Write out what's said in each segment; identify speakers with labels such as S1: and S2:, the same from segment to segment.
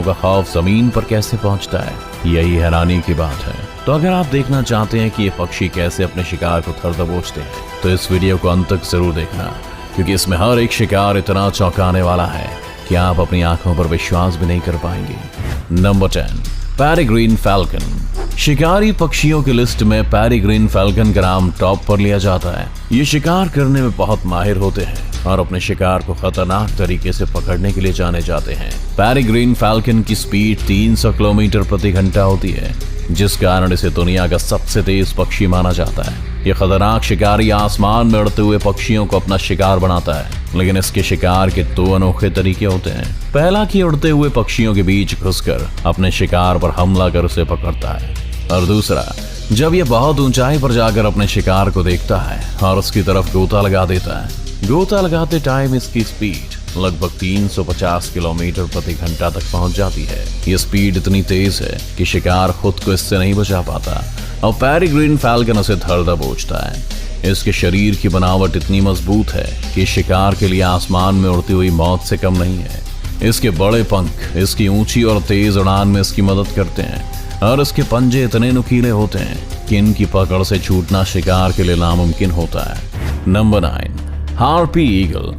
S1: आंखों का खौफ जमीन पर कैसे पहुंचता है, यही हैरानी की बात है। तो अगर आप देखना चाहते हैं कि ये पक्षी कैसे अपने शिकार को थर दबोचते हैं तो इस वीडियो को अंत तक जरूर देखना, क्योंकि इसमें हर एक शिकार इतना चौंकाने वाला है कि आप अपनी आंखों पर विश्वास भी नहीं कर पाएंगे। Number 10, peregrine falcon. शिकारी पक्षियों की लिस्ट में पेरिग्रीन फैल्कन का नाम टॉप पर लिया जाता है। ये शिकार करने में बहुत माहिर होते हैं और अपने शिकार को खतरनाक तरीके से पकड़ने के लिए जाने जाते हैं। पेरिग्रीन फैल्कन की स्पीड 300 किलोमीटर प्रति घंटा होती है, जिस कारण इसे दुनिया का सबसे तेज पक्षी माना जाता है। ये खतरनाक शिकारी आसमान में उड़ते हुए पक्षियों को अपना शिकार बनाता है, लेकिन इसके शिकार के 2 अनोखे तरीके होते हैं। पहला कि उड़ते हुए पक्षियों के बीच घुसकर अपने शिकार पर हमला कर उसे पकड़ता है, और दूसरा जब ये बहुत ऊंचाई पर जाकर अपने शिकार को देखता है और उसकी तरफ गोता लगा देता है। गोता लगाते टाइम इसकी स्पीड लगभग 350 किलोमीटर प्रति घंटा तक पहुंच जाती है। ये स्पीड इतनी तेज है कि शिकार खुद को इससे नहीं बचा पाता और पेरिग्रीन फैल्कन उसे धर दबोचता है। इसके शरीर की बनावट इतनी मजबूत है कि शिकार के लिए आसमान में उड़ती हुई मौत से कम नहीं है। इसके बड़े पंख इसकी ऊंची और तेज उड़ान में इसकी मदद करते हैं, और इसके पंजे इतने नुकीले होते हैं कि इनकी पकड़ से छूटना शिकार के लिए नामुमकिन होता है। Number 9, harpy eagle.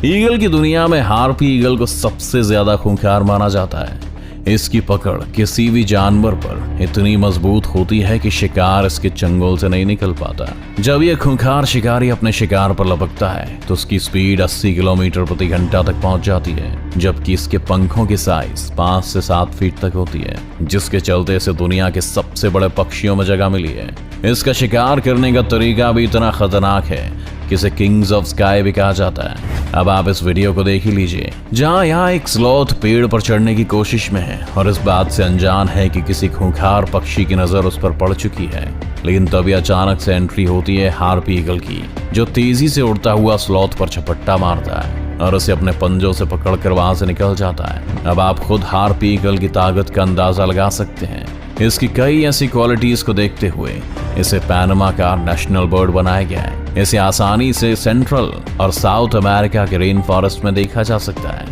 S1: ईगल की दुनिया में हार्पी ईगल को सबसे ज्यादा खूंखार माना जाता है। इसकी पकड़ किसी भी जानवर पर इतनी मजबूत होती है कि शिकार इसके चंगुल से नहीं निकल पाता। जब यह खूंखार शिकारी अपने शिकार पर लपकता है तो उसकी स्पीड 80 किलोमीटर प्रति घंटा तक पहुंच जाती है, जबकि इसके पंखों की साइज 5 से 7 फीट तक होती है, जिसके चलते इसे दुनिया के सबसे बड़े पक्षियों में जगह मिली है। इसका शिकार करने का तरीका भी इतना खतरनाक है कि इसे किंग्स ऑफ स्काई भी कहा जाता है। अब आप इस वीडियो को देख ही लीजिए, जहां यहाँ एक स्लॉथ पेड़ पर चढ़ने की कोशिश में है और इस बात से अनजान है कि किसी खूंखार पक्षी की नजर उस पर पड़ चुकी है। लेकिन तभी अचानक से एंट्री होती है हार्पी ईगल की, जो तेजी से उड़ता हुआ स्लॉथ पर झपट्टा मारता है और उसे अपने पंजों से पकड़कर वहां से निकल जाता है। अब आप खुद हार्पी ईगल की ताकत का अंदाजा लगा सकते हैं। इसकी कई ऐसी क्वालिटीज को देखते हुए इसे पैनमा का नेशनल बर्ड बनाया गया है। इसे आसानी से सेंट्रल और साउथ अमेरिका के रेन फॉरेस्ट में देखा जा सकता है।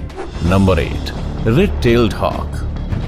S1: Number 8, red tailed hawk.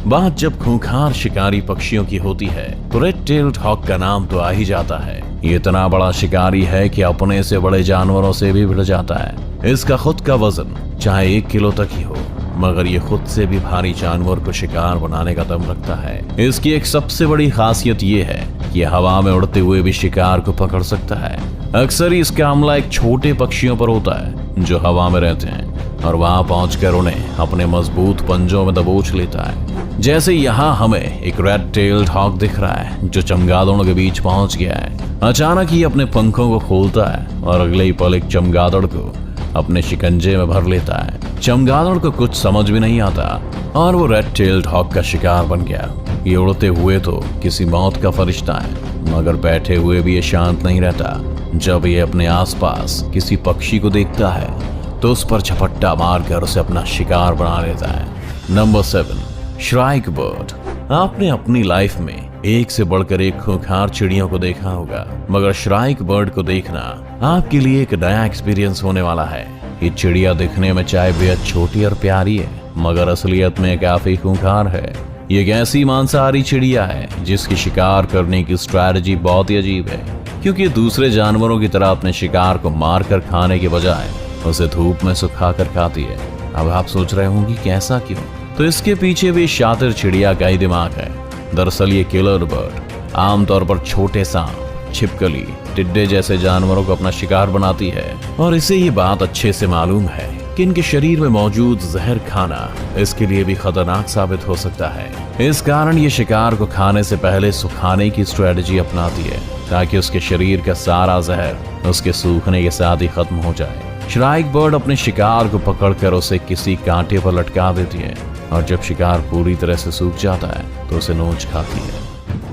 S1: बात जब खूंखार शिकारी पक्षियों की होती है तो रेड टेल्ड हॉक का नाम तो आ ही जाता है। ये इतना बड़ा शिकारी है कि अपने से बड़े जानवरों से भी भिड़ जाता है। इसका खुद का वजन चाहे 1 किलो तक ही हो, मगर ये खुद से भी भारी जानवर को शिकार बनाने का दम रखता है। इसकी एक सबसे बड़ी खासियत ये है कि हवा में उड़ते हुए भी शिकार को पकड़ सकता है। अक्सर इसका हमला एक छोटे पक्षियों पर होता है जो हवा में रहते हैं, और वहां पहुंचकर उन्हें अपने मजबूत पंजों में दबोच लेता है। जैसे यहाँ हमें एक रेड टेल्ड हॉक दिख रहा है जो चमगादड़ों के बीच पहुंच गया है। अचानक ही अपने पंखों को खोलता है और अगले ही पल एक चमगादड़ को अपने शिकंजे में भर लेता है। चमगादड़ को कुछ समझ भी नहीं आता और वो रेड टेल्ड हॉक का शिकार बन गया। ये उड़ते हुए तो किसी मौत का फरिश्ता है, मगर बैठे हुए भी ये शांत नहीं रहता। जब ये अपने आसपास किसी पक्षी को देखता है तो उस पर झपट्टा मारकर उसे अपना शिकार बना लेता है। Number 7, shrike bird. आपने अपनी लाइफ में एक से बढ़कर एक खूंखार चिड़ियों को देखा होगा, मगर श्राइक बर्ड को देखना आपके लिए एक नया एक्सपीरियंस होने वाला है। ये चिड़िया दिखने में चाहे बेहद छोटी और प्यारी है, मगर असलियत में काफी खूंखार है। ये एक ऐसी मांसाहारी चिड़िया है जिसकी शिकार करने की स्ट्रैटेजी बहुत ही अजीब है, क्योंकि दूसरे जानवरों की तरह अपने शिकार को मार कर खाने के बजाय उसे धूप में सुखा कर खाती है। अब आप सोच रहे होंगे कि ऐसा क्यों? तो इसके पीछे भी शातिर चिड़िया का ही दिमाग है। दरअसल ये किलर बर्ड आमतौर पर छोटे सांप, छिपकली, टिड्डे जैसे जानवरों को अपना शिकार बनाती है, और इसे ये बात अच्छे से मालूम है कि इनके शरीर में मौजूद जहर खाना इसके लिए भी खतरनाक साबित हो सकता है। इस कारण ये शिकार को खाने से पहले सुखाने की स्ट्रेटजी अपनाती है, ताकि उसके शरीर का सारा जहर उसके सूखने के साथ ही खत्म हो जाए। श्राइक बर्ड अपने शिकार को पकड़कर उसे किसी कांटे पर लटका देती है, और जब शिकार पूरी तरह से सूख जाता है तो उसे नोच खाती है।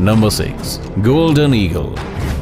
S1: Number 6, golden eagle.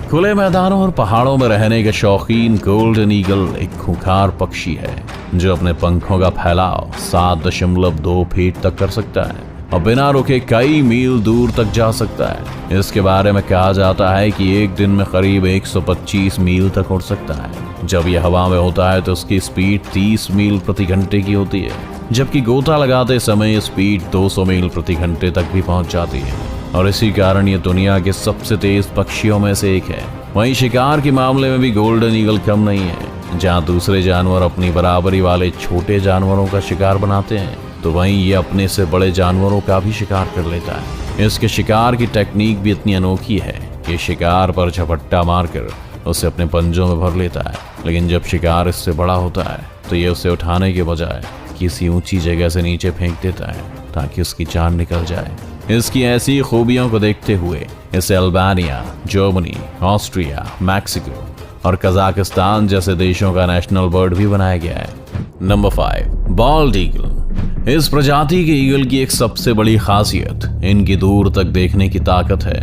S1: खुले मैदानों और पहाड़ों में रहने के शौकीन गोल्डन ईगल एक खूंखार पक्षी है जो अपने पंखों का फैलाव 7.2 फीट तक कर सकता है और बिना रुके कई मील दूर तक जा सकता है। इसके बारे में कहा जाता है कि एक दिन में करीब 125 मील तक उड़ सकता है। जब यह हवा में होता है तो उसकी स्पीड 30 मील प्रति घंटे की होती है। जबकि गोता लगाते समय स्पीड 200 मील प्रति घंटे तक भी पहुंच जाती है और इसी कारण ये दुनिया के सबसे तेज पक्षियों में से एक है। वहीं शिकार के मामले में भी गोल्डन ईगल कम नहीं है। जहां दूसरे जानवर अपनी बराबरी वाले छोटे जानवरों का शिकार बनाते हैं, तो वहीं ये अपने से बड़े जानवरों का भी शिकार कर लेता है। इसके शिकार की टेक्निक भी इतनी अनोखी है कि शिकार पर झपट्टा मारकर उसे अपने पंजों में भर लेता है, लेकिन जब शिकार इससे बड़ा होता है तो ये उसे उठाने के बजाय किसी ऊंची जगह से नीचे फेंक देता है ताकि उसकी जान निकल जाए। इसकी ऐसी खूबियों को देखते हुए इसे अल्बानिया, जर्मनी, ऑस्ट्रिया, मैक्सिको और कजाकिस्तान जैसे देशों का नेशनल बर्ड भी बनाया गया है। Number 5, bold eagle. इस प्रजाति के ईगल की एक सबसे बड़ी खासियत इनकी दूर तक देखने की ताकत है।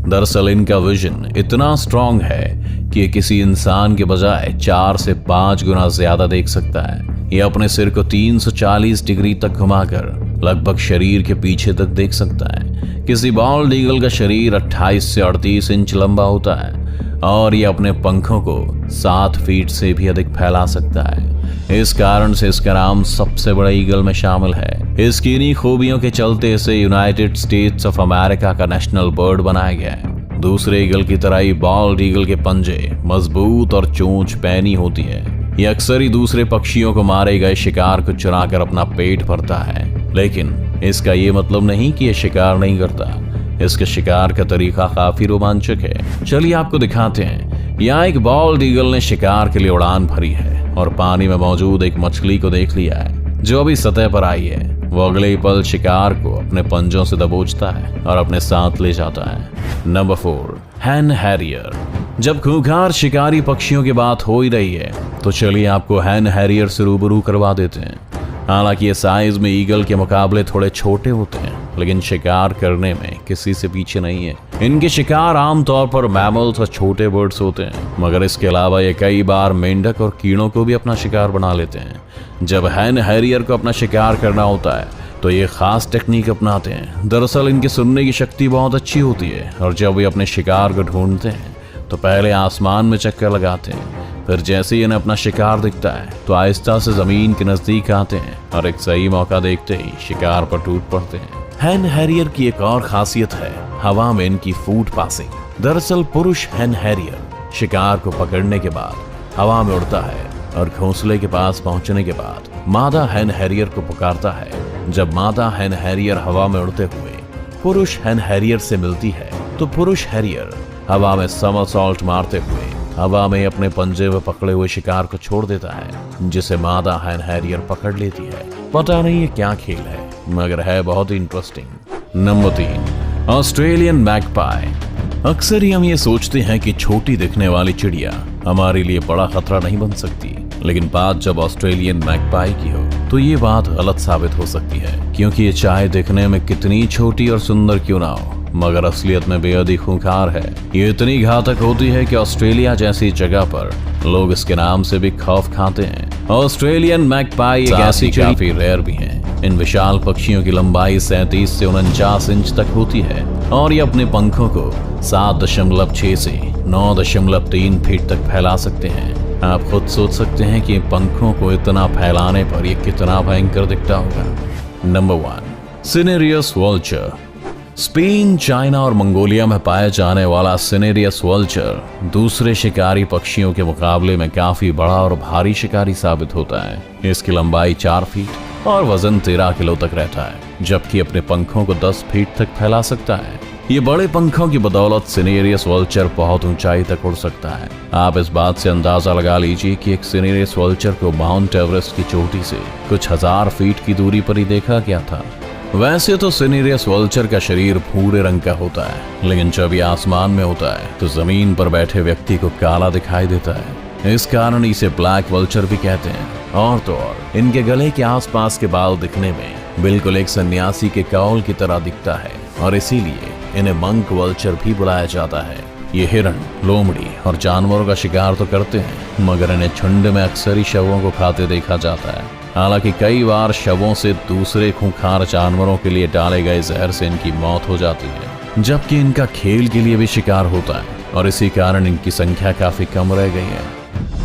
S1: दरअसल इनका विजन इतना स्ट्रांग है कि ये किसी इंसान के बजाय 4 से 5 गुना ज्यादा देख सकता है। ये अपने सिर को 340 डिग्री तक घुमाकर लगभग शरीर के पीछे तक देख सकता है। किसी बॉल्ड ईगल का शरीर 28 से 38 इंच लंबा होता है और ये अपने पंखों को 7 फीट से भी अधिक फैला सकता है। इस कारण से इसका नाम सबसे बड़े ईगल में शामिल है। इसकी इन्हीं खूबियों के चलते इसे यूनाइटेड स्टेट्स ऑफ अमेरिका का नेशनल बर्ड बनाया गया है। दूसरे ईगल की तरह ही बॉल्ड ईगल के पंजे मजबूत और चोंच पैनी होती है। ये अक्सर ही दूसरे पक्षियों को मारे गए शिकार को चुराकर अपना पेट भरता है, लेकिन इसका ये मतलब नहीं कि ये शिकार नहीं करता। इसके शिकार का तरीका काफी रोमांचक है। चलिए आपको दिखाते हैं। यहाँ एक बॉल्ड ईगल ने शिकार के लिए उड़ान भरी है और पानी में मौजूद एक मछली को देख लिया है जो अभी सतह पर आई है। वो अगले ही पल शिकार को अपने पंजों से दबोचता है और अपने साथ ले जाता है। नंबर 4, हैन हैरियर। जब खूंखार शिकारी पक्षियों की बात हो ही रही है तो चलिए आपको हैन हैरियर से रूबरू करवा देते हैं। हालांकि ये साइज में ईगल के मुकाबले थोड़े छोटे होते हैं, लेकिन शिकार करने में किसी से पीछे नहीं है। इनके शिकार आमतौर पर मैमल्स और छोटे बर्ड्स होते हैं, मगर इसके अलावा ये कई बार मेंढक और कीड़ों को भी अपना शिकार बना लेते हैं। जब हैन हैरियर को अपना शिकार करना होता है तो ये खास टेक्निक अपनाते हैं। दरअसल इनकी सुनने की शक्ति बहुत अच्छी होती है और जब वे अपने शिकार को ढूंढते हैं तो पहले आसमान में चक्कर लगाते हैं, फिर जैसे ही इन्हें अपना शिकार दिखता है तो आहिस्ता से जमीन के नजदीक आते हैं और एक सही मौका देखते ही शिकार पर टूट पड़ते हैं। हैन हैरियर की एक और खासियत है हवा में इनकी फूट पासिंग। दरअसल पुरुष हैन हैरियर शिकार को पकड़ने के बाद हवा में उड़ता है और घोंसले के पास पहुंचने के बाद मादा हैन हैरियर को पुकारता है। जब मादा हैन हैरियर हवा में उड़ते हुए पुरुष हैन हैरियर से मिलती है तो पुरुष हैरियर हवा में समरसॉल्ट मारते हुए हवा में अपने पंजे में पकड़े हुए शिकार को छोड़ देता है, जिसे मादा हैन हैरियर पकड़ लेती है। पता नहीं ये क्या खेल है, मगर है बहुत ही इंटरेस्टिंग। Number 3, Australian magpie. अक्सर ही हम ये सोचते हैं कि छोटी दिखने वाली चिड़िया हमारे लिए बड़ा खतरा नहीं बन सकती, लेकिन बात जब ऑस्ट्रेलियन मैगपाई की हो तो ये बात गलत साबित हो सकती है, क्योंकि ये चाहे दिखने में कितनी छोटी और सुंदर क्यों ना हो, मगर असलियत में बेहद ही खूंखार है। ये इतनी घातक होती है कि ऑस्ट्रेलिया जैसी जगह पर लोग इसके नाम से भी खौफ खाते हैं। ऑस्ट्रेलियन मैगपाई एक ऐसी काफी रेयर भी हैं। इन विशाल पक्षियों की लंबाई 37 से 49 इंच तक होती है और ये अपने पंखों को 7.6 से 9.3 फीट तक फैला सकते हैं। आप खुद सोच सकते हैं कि पंखों को इतना फैलाने पर यह कितना भयंकर दिखता होगा। Number 1, cinereous vulture. Spain, China और मंगोलिया में पाया जाने वाला सिनेरियस वल्चर दूसरे शिकारी पक्षियों के मुकाबले में काफी बड़ा और भारी शिकारी साबित होता है। इसकी लंबाई 4 फीट और वजन 13 किलो तक रहता है, जबकि अपने पंखों को 10 फीट तक फैला सकता है। ये बड़े पंखों की बदौलत सिनेरियस वल्चर बहुत ऊंचाई तक उड़ सकता है। आप इस बात से अंदाजा लगा लीजिए कि एक सिनेरियस वल्चर को माउंट एवरेस्ट की चोटी से कुछ 1000 फीट की दूरी पर ही देखा गया था। वैसे तो सिनेरियस वल्चर का शरीर भूरे रंग का होता है, लेकिन जब ये आसमान में होता है तो जमीन पर बैठे व्यक्ति को काला दिखाई देता है। इस कारण इसे ब्लैक वल्चर भी कहते हैं। और तो और इनके गले के आसपास के बाल दिखने में बिल्कुल एक सन्यासी के कौल की तरह दिखता है और इसीलिए इन्हें मंक वल्चर भी बुलाया जाता है। ये हिरण, लोमड़ी और जानवरों का शिकार तो करते हैं, मगर इन्हें झुंड में अक्सर ही शवों को खाते देखा जाता है। हालांकि कई बार शवों से दूसरे खूंखार जानवरों के लिए डाले गए जहर से इनकी मौत हो जाती है, जबकि इनका खेल के लिए भी शिकार होता है और इसी कारण इनकी संख्या काफी कम रह गई है।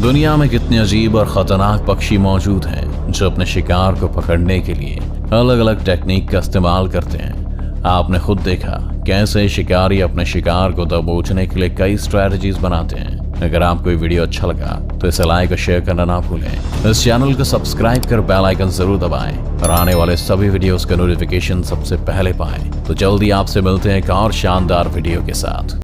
S1: दुनिया में कितने अजीब और खतरनाक पक्षी मौजूद हैं जो अपने शिकार को पकड़ने के लिए अलग अलग टेक्निक का इस्तेमाल करते हैं। आपने खुद देखा कैसे शिकारी अपने शिकार को दबोचने के लिए कई स्ट्रेटजीज बनाते हैं। अगर आपको ये वीडियो अच्छा लगा तो इसे लाइक और शेयर करना ना भूलें। इस चैनल को सब्सक्राइब कर बेल आइकन जरूर दबाएं और आने वाले सभी वीडियोस का नोटिफिकेशन सबसे पहले पाएं। तो जल्दी आपसे मिलते हैं एक और शानदार वीडियो के साथ।